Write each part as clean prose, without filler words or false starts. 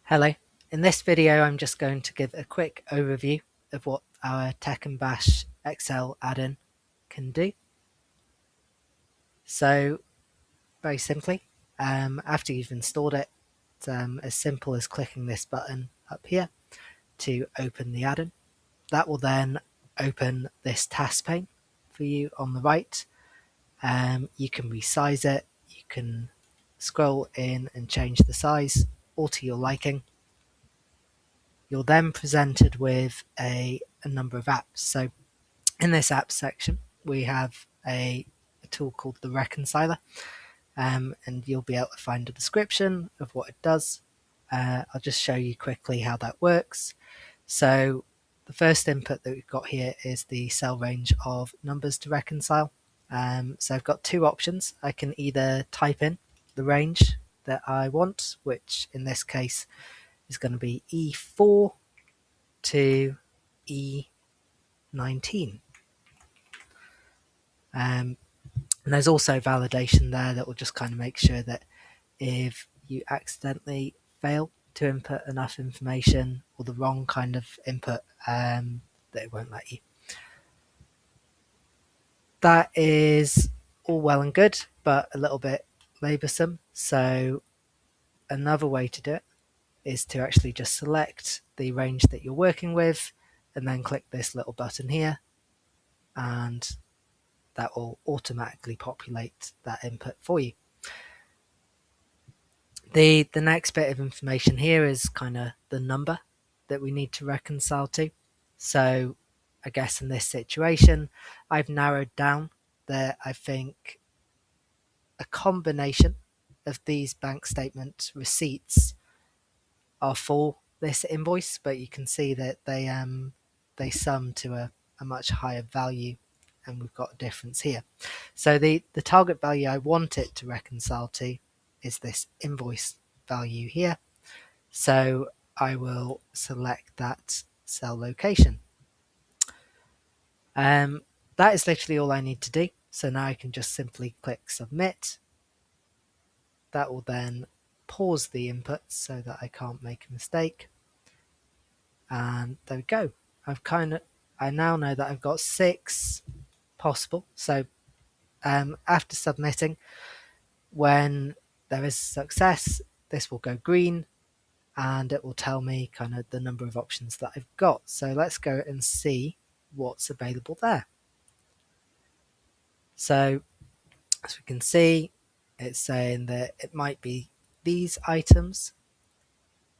Hello. In this video I'm just going to give a quick overview of what our tech+bash Excel add-in can do. So very simply, after you've installed it, it's as simple as clicking this button up here to open the add-in. That will then open this task pane for you on the right. You can resize it, you can scroll in and change the size all to your liking. You're then presented with a number of apps. So in this apps section, we have a tool called the reconciler, and you'll be able to find a description of what it does. I'll just show you quickly how that works. So the first input that we've got here is the cell range of numbers to reconcile. So I've got two options. I can either type in the range that I want, which in this case is going to be E4 to E19. And there's also validation there that will just kind of make sure that if you accidentally fail to input enough information or the wrong kind of input, that it won't let you. That is all well and good, but a little bit laborsome. So another way to do it is to actually just select the range that you're working with and then click this little button here, and that will automatically populate that input for you. The next bit of information here is kind of the number that we need to reconcile to. So I guess in this situation, I've narrowed down that I think a combination of these bank statement receipts are for this invoice, but you can see that they sum to a much higher value, and we've got a difference here. So the target value I want it to reconcile to is this invoice value here. So I will select that cell location. That is literally all I need to do. So now I can just simply click submit. That will then pause the input so that I can't make a mistake. And there we go. I now know that I've got 6 possible. So after submitting, when there is success, this will go green and it will tell me kind of the number of options that I've got. So let's go and see what's available there. So as we can see, it's saying that it might be these items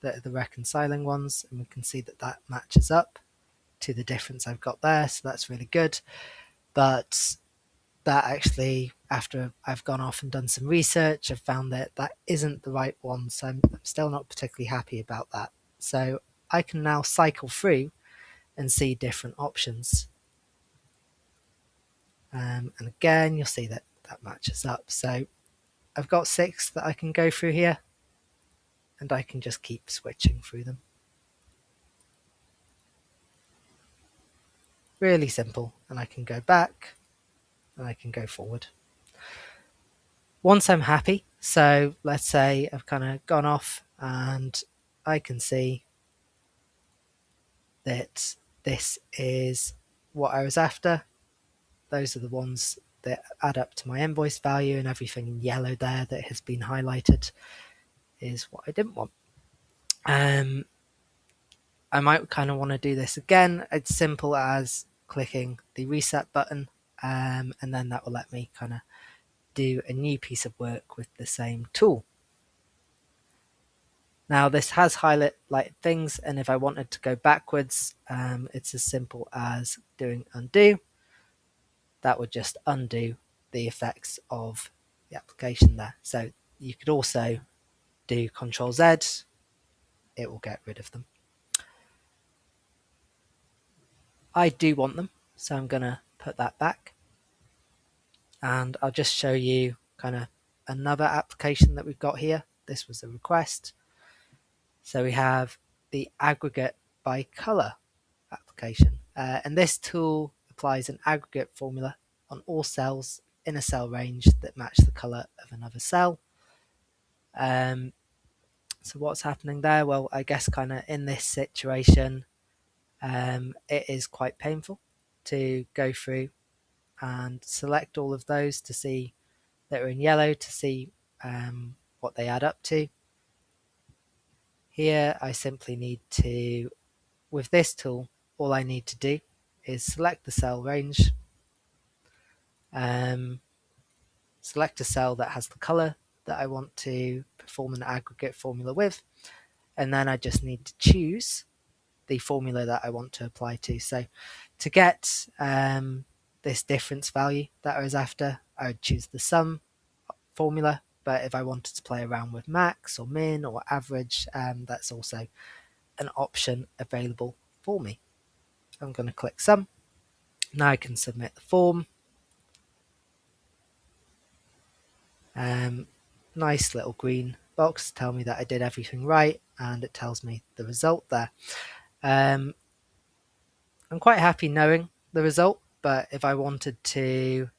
that are the reconciling ones, and we can see that that matches up to the difference I've got there, so that's really good. But that actually, after I've gone off and done some research, I've found that that isn't the right one, so I'm still not particularly happy about that. So I can now cycle through and see different options. And again, you'll see that that matches up. So I've got 6 that I can go through here, and I can just keep switching through them. Really simple, and I can go back and I can go forward. Once I'm happy, so let's say I've kind of gone off and I can see that this is what I was after. Those are the ones that add up to my invoice value, and everything in yellow there that has been highlighted is what I didn't want. I might kind of want to do this again. It's simple as clicking the reset button, and then that will let me kind of do a new piece of work with the same tool. Now this has highlighted things, and if I wanted to go backwards, it's as simple as doing undo. That would just undo the effects of the application there. So you could also do Control Z, it will get rid of them. I do want them, so I'm going to put that back. And I'll just show you kind of another application that we've got here. This was a request. So we have the aggregate by color application. And this tool applies an aggregate formula on all cells in a cell range that match the color of another cell. So what's happening there? Well, I guess kind of in this situation, it is quite painful to go through and select all of those to see that are in yellow, to see what they add up to. Here I simply need to, with this tool, all I need to do is select the cell range, select a cell that has the color that I want to perform an aggregate formula with, and then I just need to choose the formula that I want to apply to. So to get this difference value that I was after, I would choose the sum formula, but if I wanted to play around with max or min or average, that's also an option available for me. I'm going to click sum. Now I can submit the form. Nice little green box to tell me that I did everything right, and it tells me the result there. I'm quite happy knowing the result, but if I wanted to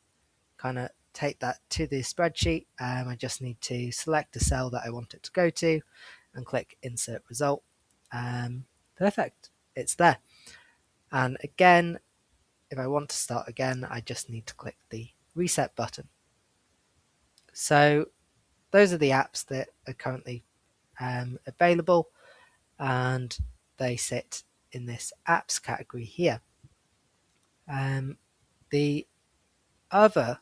kind of take that to the spreadsheet, I just need to select a cell that I want it to go to and click insert result. Perfect, it's there. And again, if I want to start again, I just need to click the reset button. So those are the apps that are currently available, and they sit in this apps category here. The other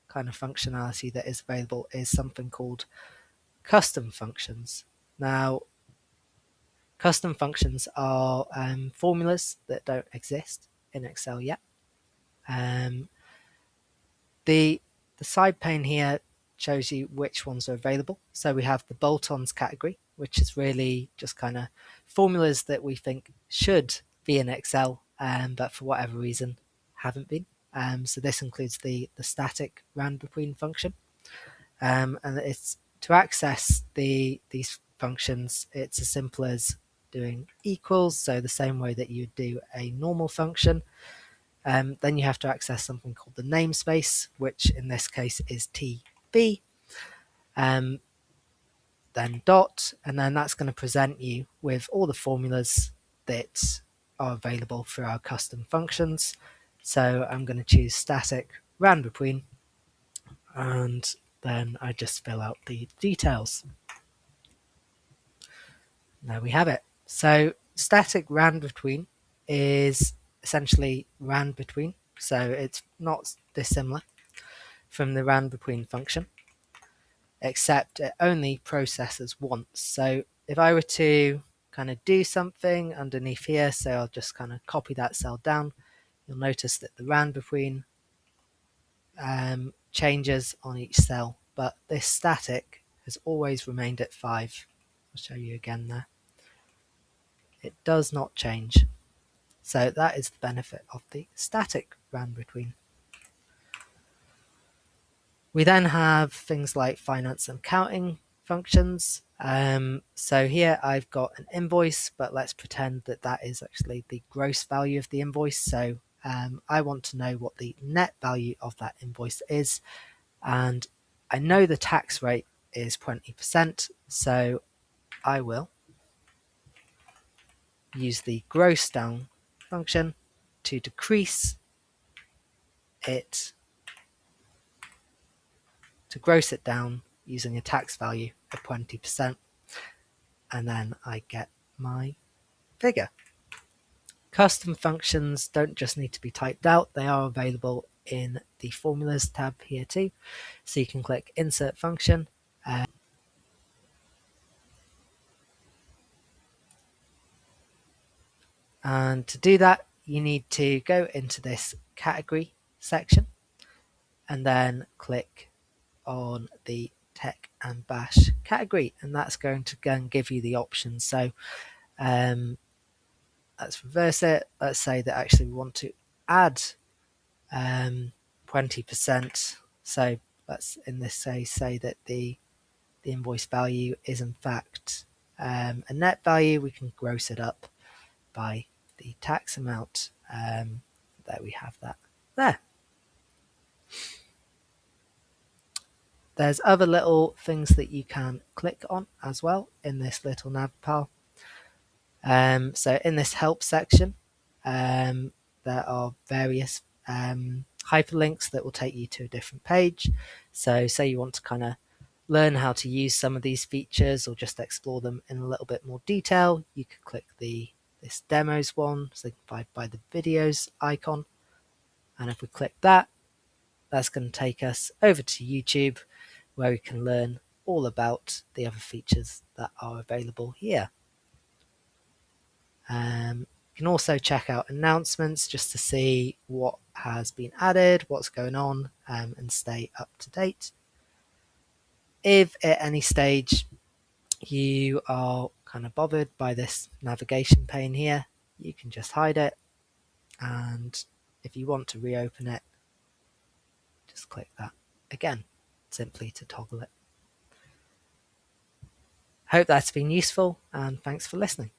kind of functionality that is available is something called custom functions. Now, custom functions are formulas that don't exist in Excel yet. The side pane here shows you which ones are available. So we have the bolt-ons category, which is really just kind of formulas that we think should be in Excel, but for whatever reason haven't been. So this includes the static round between function, and it's to access these functions. It's as simple as doing equals, so the same way that you would do a normal function. Then you have to access something called the namespace, which in this case is TB. Then dot, and then that's going to present you with all the formulas that are available for our custom functions. So I'm going to choose static round between, and then I just fill out the details. There we have it. So static round between is essentially round between, so it's not dissimilar from the round between function, except it only processes once. So if I were to kind of do something underneath here, so I'll just kind of copy that cell down, you'll notice that the round between changes on each cell, but this static has always remained at 5. I'll show you again there. It does not change. So that is the benefit of the static round between. We then have things like finance and accounting functions. So here I've got an invoice, but let's pretend that that is actually the gross value of the invoice. So I want to know what the net value of that invoice is. And I know the tax rate is 20%. So I will use the gross down function to decrease it, to gross it down using a tax value of 20%, and then I get my figure. Custom functions don't just need to be typed out, they are available in the formulas tab here too. So you can click insert function, and to do that you need to go into this category section and then click on the tech and bash category, and that's going to go and give you the options. So let's reverse it. Let's say that actually we want to add 20%. So let's in this say that the invoice value is in fact a net value. We can gross it up by the tax amount. There we have that there. There's other little things that you can click on as well in this little nav bar. So in this help section, there are various hyperlinks that will take you to a different page. So say you want to kind of learn how to use some of these features or just explore them in a little bit more detail, you could click this demos one, signified by the videos icon. And if we click that, that's going to take us over to YouTube, where we can learn all about the other features that are available here. You can also check out announcements just to see what has been added, what's going on, and stay up to date. If at any stage you are kind of bothered by this navigation pane here, you can just hide it, and if you want to reopen it, just click that again, simply to toggle it. Hope that's been useful, and thanks for listening.